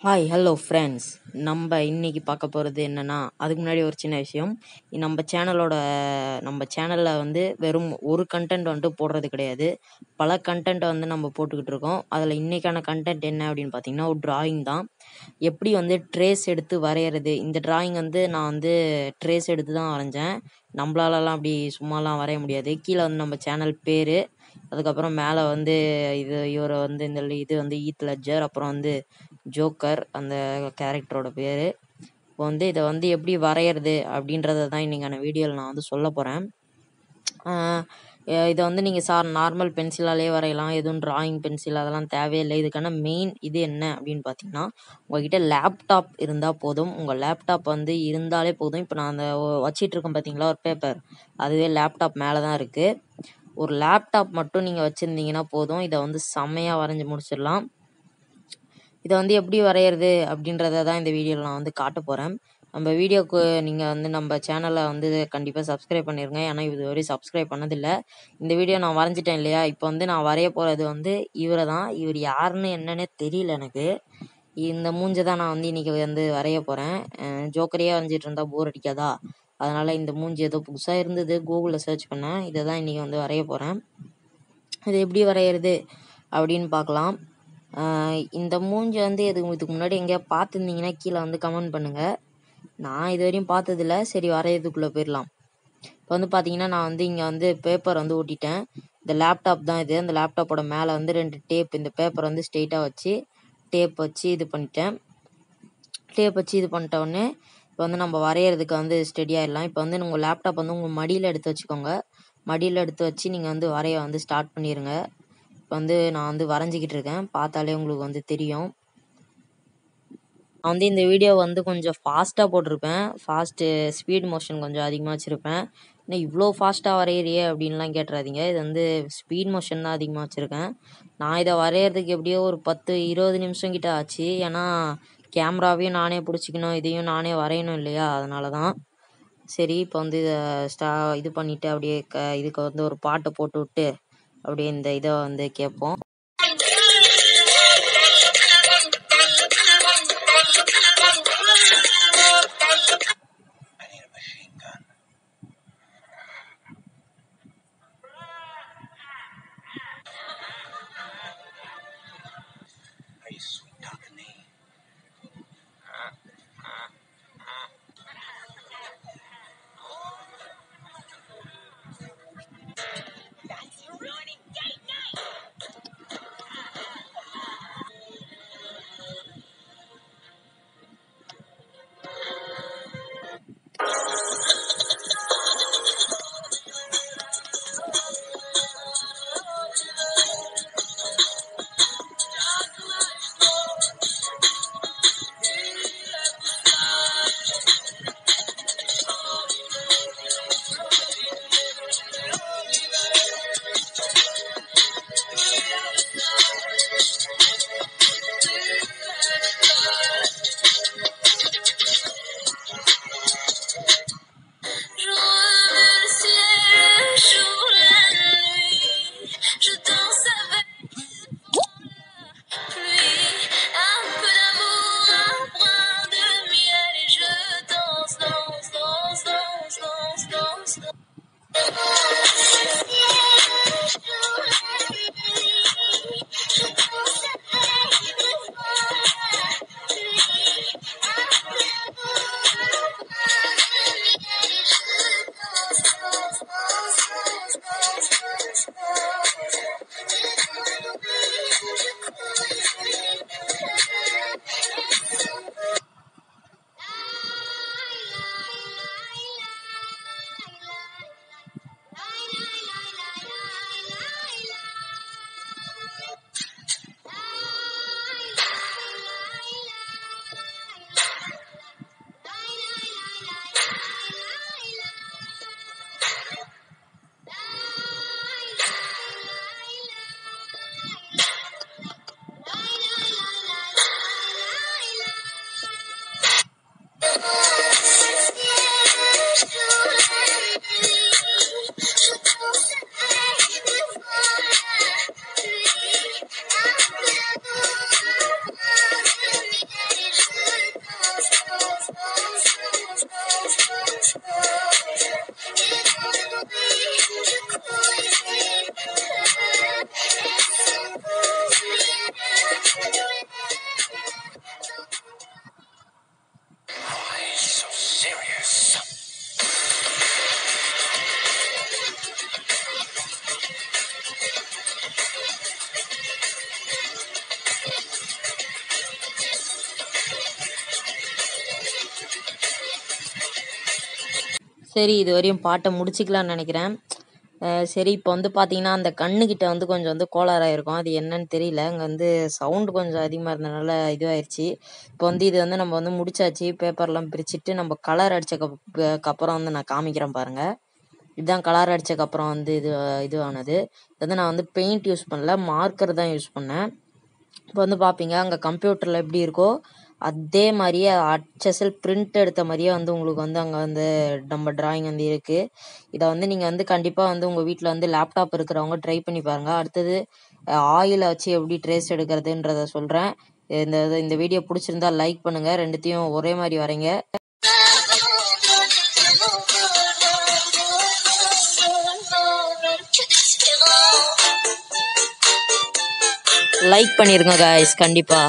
Hi hello friends. நம்ம இன்னைக்கு பார்க்க போகிறது என்னென்னா, அதுக்கு முன்னாடி ஒரு சின்ன விஷயம். நம்ம சேனலில் வந்து வெறும் ஒரு கண்டென்ட் வந்துட்டு போடுறது கிடையாது. பல கண்டென்ட்டை வந்து நம்ம போட்டுக்கிட்டு இருக்கோம். அதில் இன்றைக்கான கண்டென்ட் என்ன அப்படின்னு பார்த்தீங்கன்னா, ஒரு டிராயிங் தான். எப்படி வந்து ட்ரேஸ் எடுத்து வரைகிறது. இந்த டிராயிங் வந்து நான் வந்து ட்ரேஸ் எடுத்து தான் வரைஞ்சேன். நம்மளாலலாம் அப்படி சும்மாலாம் வரைய முடியாது. கீழே வந்து நம்ம சேனல் பேர், அதுக்கப்புறம் மேலே வந்து இவரை வந்து இது வந்து ஈத் லெட்ஜர், அப்புறம் வந்து ஜோக்கர் அந்த கேரக்டரோட பேர். இப்போ வந்து இதை வந்து எப்படி வரைகிறது அப்படின்றத தான் இன்றைக்கான வீடியோவில் நான் வந்து சொல்ல போகிறேன். இதை வந்து நீங்கள் நார்மல் பென்சிலாலே வரையலாம். எதுவும் டிராயிங் பென்சில் அதெல்லாம் தேவையில்லை. இதுக்கான மெயின் இது என்ன அப்படின்னு பார்த்தீங்கன்னா, உங்கள்கிட்ட லேப்டாப் இருந்தால் போதும். உங்கள் லேப்டாப் வந்து இருந்தாலே போதும். இப்போ நான் அந்த வச்சிட்ருக்கேன் பார்த்தீங்களா ஒரு பேப்பர், அதுவே லேப்டாப் மேலே தான் இருக்குது. ஒரு லேப்டாப் மட்டும் நீங்கள் வச்சுருந்தீங்கன்னா போதும். இதை வந்து செம்மையாக வரைஞ்சி முடிச்சிடலாம். இதை வந்து எப்படி வரைகிறது அப்படின்றத தான் இந்த வீடியோவில் நான் வந்து காட்ட போகிறேன். நம்ம வீடியோக்கு நீங்கள் வந்து நம்ம சேனலை வந்து கண்டிப்பாக சப்ஸ்கிரைப் பண்ணிடுங்க. ஏன்னா இது வரையும் சப்ஸ்கிரைப் பண்ணதில்லை. இந்த வீடியோ நான் வரைஞ்சிட்டேன் இல்லையா, இப்போ வந்து நான் வரைய போகிறது வந்து இவரை தான். இவர் யாருன்னு என்னன்னே தெரியல எனக்கு. இந்த மூஞ்சை தான் நான் வந்து இன்றைக்கி வந்து வரைய போகிறேன். ஜோக்கரையே வரைஞ்சிட்டு இருந்தால் போர் அடிக்காதா, அதனால் இந்த மூஞ்சி ஏதோ புதுசாக இருந்தது, கூகுளில் சர்ச் பண்ணேன். இதை தான் இன்றைக்கி வந்து வரைய போகிறேன். இது எப்படி வரைகிறது அப்படின்னு பார்க்கலாம். இந்த மூஞ்சி வந்து இதுக்கு முன்னாடி எங்கேயா பார்த்துருந்தீங்கன்னா கீழே வந்து கமெண்ட் பண்ணுங்கள். நான் இது வரையும் பார்த்ததில்ல. சரி, வரைகிறதுக்குள்ளே போயிடலாம். இப்போ வந்து பார்த்தீங்கன்னா, நான் வந்து இங்கே வந்து பேப்பர் வந்து ஒட்டிட்டேன். இந்த லேப்டாப் தான் இது. அந்த லேப்டாப்போட மேலே வந்து 2 டேப், இந்த பேப்பர் வந்து ஸ்ட்ரெயிட்டாக வச்சு டேப் வச்சு இது பண்ணிட்டேன். டேப் வச்சு இது பண்ணிட்டோடனே இப்போ வந்து நம்ம வரைகிறதுக்கு வந்து ஸ்டெடியாகிடலாம். இப்போ வந்து உங்கள் லேப்டாப் வந்து உங்கள் மடியில் எடுத்து வச்சுக்கோங்க. மடியில் எடுத்து வச்சு நீங்கள் வந்து வரைய வந்து ஸ்டார்ட் பண்ணிடுங்க. இப்போ வந்து நான் வந்து வரைஞ்சிக்கிட்டு இருக்கேன். பார்த்தாலே உங்களுக்கு வந்து தெரியும். நான் வந்து இந்த வீடியோ வந்து கொஞ்சம் ஃபாஸ்ட்டாக போட்டிருப்பேன். ஸ்பீட் மோஷன் கொஞ்சம் அதிகமாக வச்சுருப்பேன். இன்னும் இவ்வளோ ஃபாஸ்ட்டாக வரைகிறியே அப்படின்லாம் கேட்டுறாதீங்க. இது வந்து ஸ்பீட் மோஷன் தான் அதிகமாக வச்சுருக்கேன். நான் இதை வரைகிறதுக்கு எப்படியோ ஒரு 10-20 நிமிஷம் கிட்ட ஆச்சு. ஏன்னா கேமராவையும் நானே பிடிச்சிக்கணும், இதையும் நானே வரையணும் இல்லையா, அதனால தான். சரி, இப்போ வந்து இதை இது பண்ணிவிட்டு அப்படியே இதுக்கு வந்து ஒரு பாட்டை போட்டு விட்டு அப்படியே இந்த இதை வந்து கேட்போம். சரி இது வரையும் பாட்டை முடிச்சுக்கலாம்னு நினைக்கிறேன். சரி இப்போ வந்து பார்த்தீங்கன்னா அந்த கண்ணுக்கிட்ட வந்து கொஞ்சம் வந்து கோளாறாயிருக்கும். அது என்னன்னு தெரியல. அங்கே வந்து சவுண்டு கொஞ்சம் அதிகமாக இருந்தனால இதுவாயிருச்சு. இப்போ வந்து இது வந்து நம்ம வந்து முடிச்சாச்சு. பேப்பர்லாம் பிரிச்சுட்டு நம்ம கலர் அடிச்சக்கப்புறம் வந்து நான் காமிக்கிறேன் பாருங்க. இதுதான் கலர் அடிச்சக்கப்புறம் வந்து இதுவானது. இது வந்து நான் வந்து பெயிண்ட் யூஸ் பண்ணல, மார்க்கர் தான் யூஸ் பண்ணேன். இப்போ வந்து பார்ப்பீங்க அங்கே கம்ப்யூட்டரில் எப்படி இருக்கோ அதே மாதிரியே அச்சசல் பிரிண்ட் எடுத்த மாதிரியே வந்து உங்களுக்கு வந்து அங்கே வந்து நம்ம டிராயிங் வந்து இருக்குது. இதை வந்து நீங்கள் வந்து கண்டிப்பாக வந்து உங்கள் வீட்டில் வந்து லேப்டாப் இருக்கிறவங்க ட்ரை பண்ணி பாருங்கள். அடுத்தது ஆயிலை வச்சு எப்படி ட்ரேஸ் எடுக்கிறதுன்றத சொல்கிறேன். இந்த வீடியோ பிடிச்சிருந்தா லைக் பண்ணுங்கள். ரெண்டுத்தையும் ஒரே மாதிரி வரைங்க. லைக் பண்ணிருங்க गाइस கண்டிப்பா.